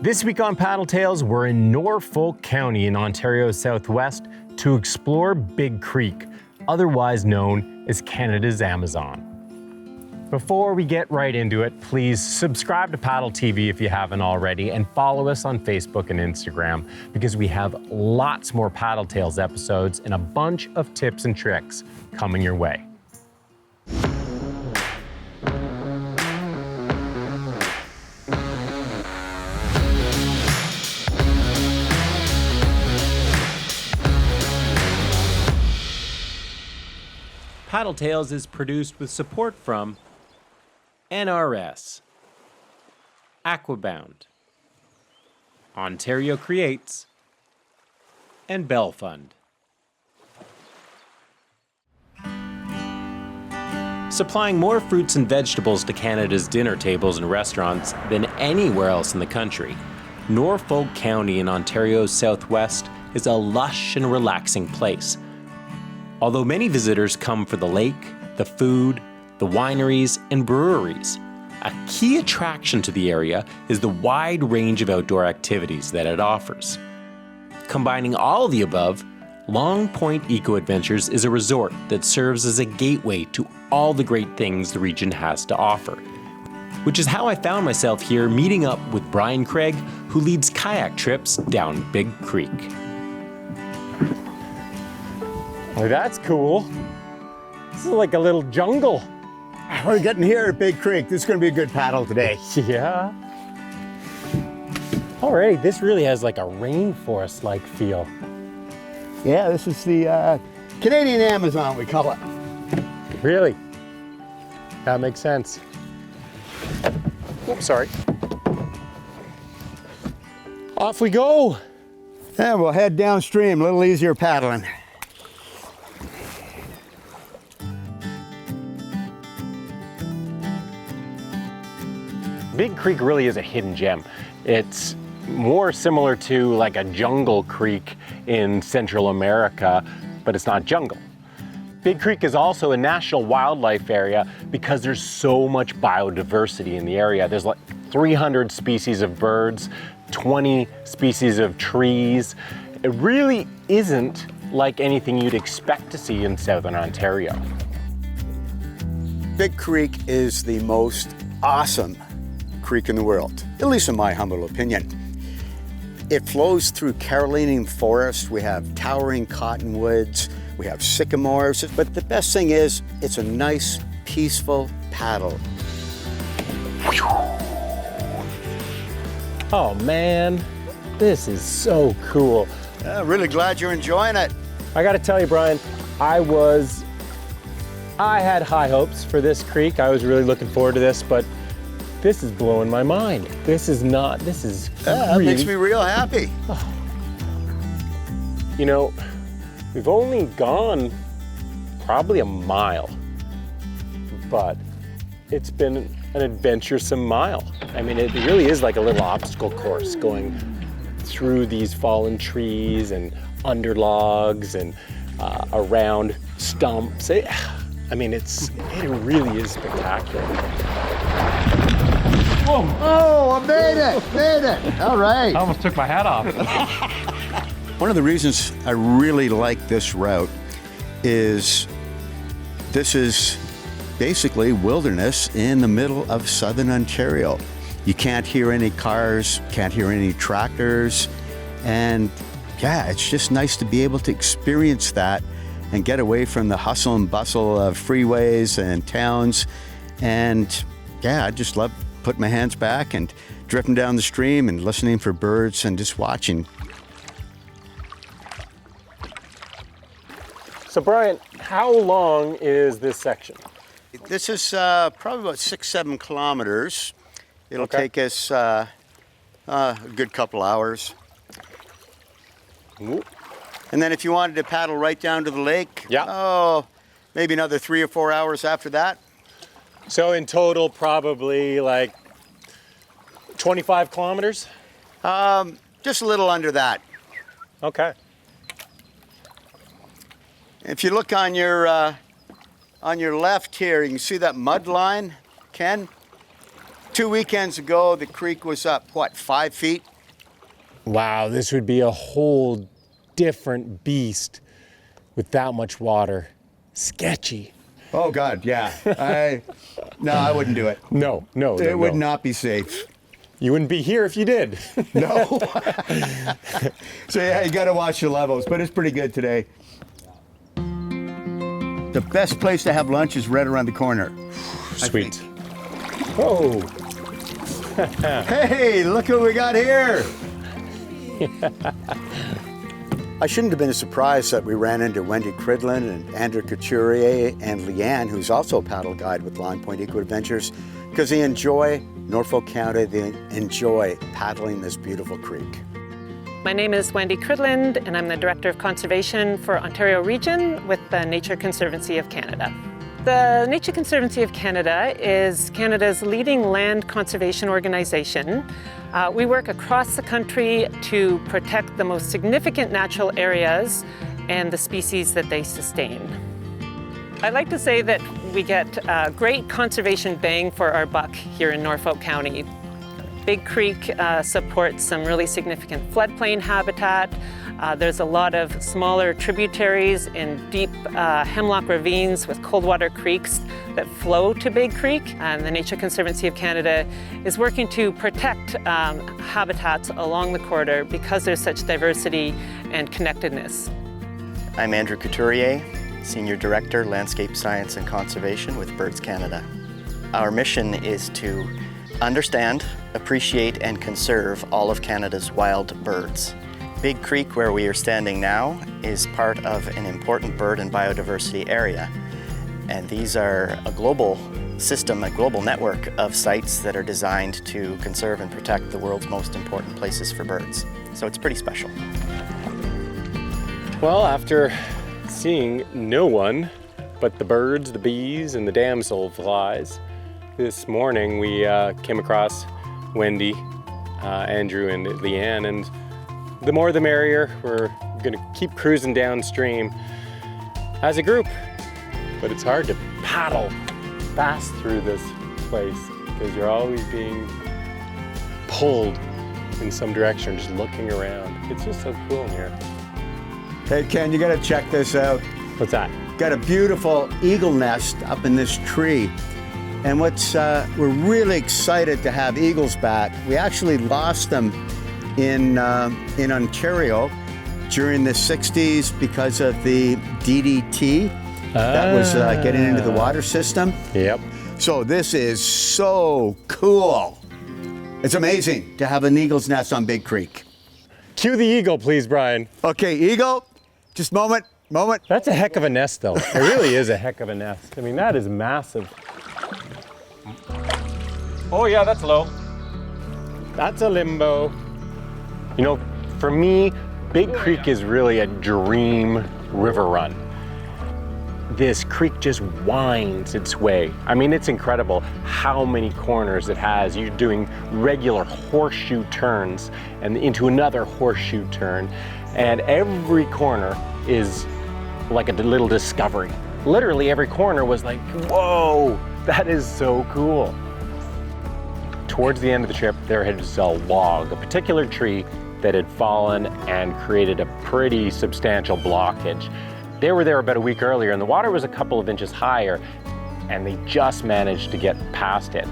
This week on Paddle Tales, we're in Norfolk County in Ontario's southwest to explore Big Creek, otherwise known as Canada's Amazon. Before we get right into it, please subscribe to Paddle TV if you haven't already, and follow us on Facebook and Instagram because we have lots more Paddle Tales episodes and a bunch of tips and tricks coming your way. Paddle Tales is produced with support from NRS, Aquabound, Ontario Creates, and Bell Fund. Supplying more fruits and vegetables to Canada's dinner tables and restaurants than anywhere else in the country, Norfolk County in Ontario's southwest is a lush and relaxing place. Although many visitors come for the lake, the food, the wineries, and breweries, a key attraction to the area is the wide range of outdoor activities that it offers. Combining all of the above, Long Point Eco Adventures is a resort that serves as a gateway to all the great things the region has to offer, which is how I found myself here meeting up with Brian Craig, who leads kayak trips down Big Creek. Well, that's cool. This is like a little jungle. We're getting here at Big Creek. This is going to be a good paddle today. Yeah. Alrighty, this really has like a rainforest-like feel. Yeah, this is the Canadian Amazon, we call it. Really? That makes sense. Oops, sorry. Off we go. And we'll head downstream, a little easier paddling. Big Creek really is a hidden gem. It's more similar to like a jungle creek in Central America, but it's not jungle. Big Creek is also a national wildlife area because there's so much biodiversity in the area. There's like 300 species of birds, 20 species of trees. It really isn't like anything you'd expect to see in Southern Ontario. Big Creek is the most awesome creek in the world, at least in my humble opinion. It flows through Carolinian forest. We have towering cottonwoods, we have sycamores, but the best thing is it's a nice, peaceful paddle. Oh man, this is so cool. Yeah, really glad you're enjoying it. I gotta tell you, Brian, I had high hopes for this creek. I was really looking forward to this, but this is blowing my mind. That makes me real happy. Oh. You know, we've only gone probably a mile, but it's been an adventuresome mile. I mean, it really is like a little obstacle course going through these fallen trees and under logs and around stumps. I mean, it really is spectacular. Whoa. Oh, I made it, all right. I almost took my hat off. One of the reasons I really like this route is this is basically wilderness in the middle of Southern Ontario. You can't hear any cars, can't hear any tractors, and yeah, it's just nice to be able to experience that and get away from the hustle and bustle of freeways and towns. And yeah, I just love putting my hands back and drifting down the stream and listening for birds and just watching. So Brian, how long is this section? This is probably about 6-7 kilometers. It'll take us a good couple hours. Ooh. And then if you wanted to paddle right down to the lake, maybe another 3 or 4 hours after that. So in total, probably like 25 kilometers? Just a little under that. Okay. If you look on your left here, you can see that mud line, Ken? 2 weekends ago, the creek was up, what, 5 feet? Wow, this would be a whole different beast with that much water. Sketchy. Oh God, yeah. No, I wouldn't do it. No. It would not be safe. You wouldn't be here if you did. No. So yeah, you got to watch your levels, but it's pretty good today. The best place to have lunch is right around the corner. Sweet. Whoa. Hey, look what we got here. I shouldn't have been surprised that we ran into Wendy Cridland and Andrew Couturier and Leanne, who's also a paddle guide with Long Point Eco Adventures, because they enjoy Norfolk County, they enjoy paddling this beautiful creek. My name is Wendy Cridland, and I'm the Director of Conservation for Ontario Region with the Nature Conservancy of Canada. The Nature Conservancy of Canada is Canada's leading land conservation organization. We work across the country to protect the most significant natural areas and the species that they sustain. I like to say that we get great conservation bang for our buck here in Norfolk County. Big Creek supports some really significant floodplain habitat. There's a lot of smaller tributaries in deep hemlock ravines with cold water creeks that flow to Big Creek. And the Nature Conservancy of Canada is working to protect habitats along the corridor because there's such diversity and connectedness. I'm Andrew Couturier, Senior Director, Landscape Science and Conservation with Birds Canada. Our mission is to understand, appreciate, and conserve all of Canada's wild birds. Big Creek, where we are standing now, is part of an important bird and biodiversity area. And these are a global system, a global network of sites that are designed to conserve and protect the world's most important places for birds. So it's pretty special. Well, after seeing no one but the birds, the bees, and the damselflies, this morning we came across Wendy, Andrew, and Leanne, and the more the merrier. We're gonna keep cruising downstream as a group, but it's hard to paddle fast through this place because you're always being pulled in some direction, just looking around. It's just so cool in here. Hey Ken, you got to check this out. What's that? Got a beautiful eagle nest up in this tree. And we're really excited to have eagles back. We actually lost them in Ontario during the 60s because of the DDT that was getting into the water system. Yep. So this is so cool. It's amazing to have an eagle's nest on Big Creek. Cue the eagle, please, Brian. Okay, eagle, just moment. That's a heck of a nest, though. It really is a heck of a nest. I mean, that is massive. Oh yeah, that's low. That's a limbo. You know, for me, Big Creek is really a dream river run. This creek just winds its way. I mean, it's incredible how many corners it has. You're doing regular horseshoe turns and into another horseshoe turn. And every corner is like a little discovery. Literally every corner was like, whoa, that is so cool. Towards the end of the trip, there was a log, a particular tree that had fallen and created a pretty substantial blockage. They were there about a week earlier and the water was a couple of inches higher and they just managed to get past it.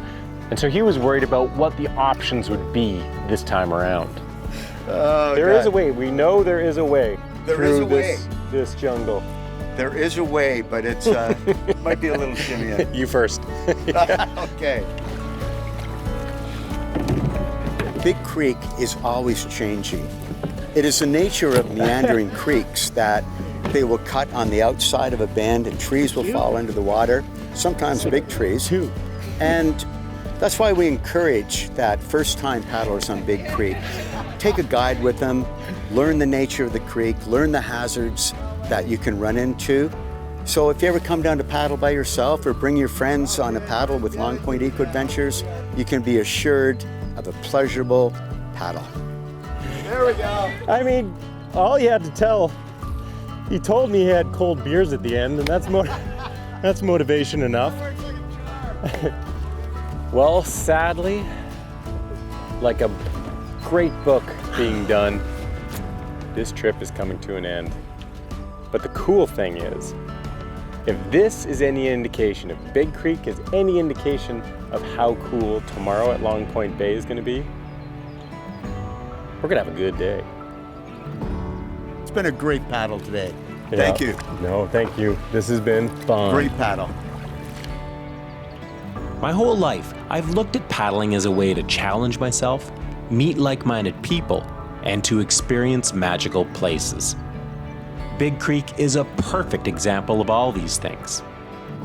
And so he was worried about what the options would be this time around. Oh, there is a way, we know there is a way There through this jungle. There is a way, but it's might be a little shimmy. You first. Okay. Big Creek is always changing. It is the nature of meandering creeks that they will cut on the outside of a bend and trees will fall into the water, sometimes big trees. And that's why we encourage that first-time paddlers on Big Creek, take a guide with them, learn the nature of the creek, learn the hazards that you can run into. So if you ever come down to paddle by yourself or bring your friends on a paddle with Long Point Eco Adventures, you can be assured of a pleasurable paddle. There we go. I mean, all you had to tell, he told me he had cold beers at the end, and that's motivation enough. Well, sadly, like a great book being done. This trip is coming to an end. But the cool thing is, if this is any indication, if Big Creek is any indication of how cool tomorrow at Long Point Bay is going to be, we're going to have a good day. It's been a great paddle today. Yeah. Thank you. No, thank you. This has been fun. Great paddle. My whole life, I've looked at paddling as a way to challenge myself, meet like-minded people, and to experience magical places. Big Creek is a perfect example of all these things.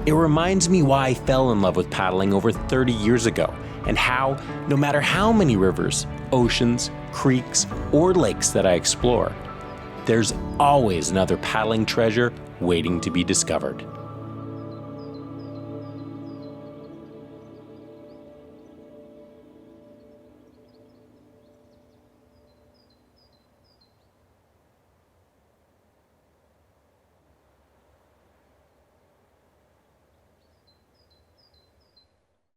It reminds me why I fell in love with paddling over 30 years ago, and how, no matter how many rivers, oceans, creeks, or lakes that I explore, there's always another paddling treasure waiting to be discovered.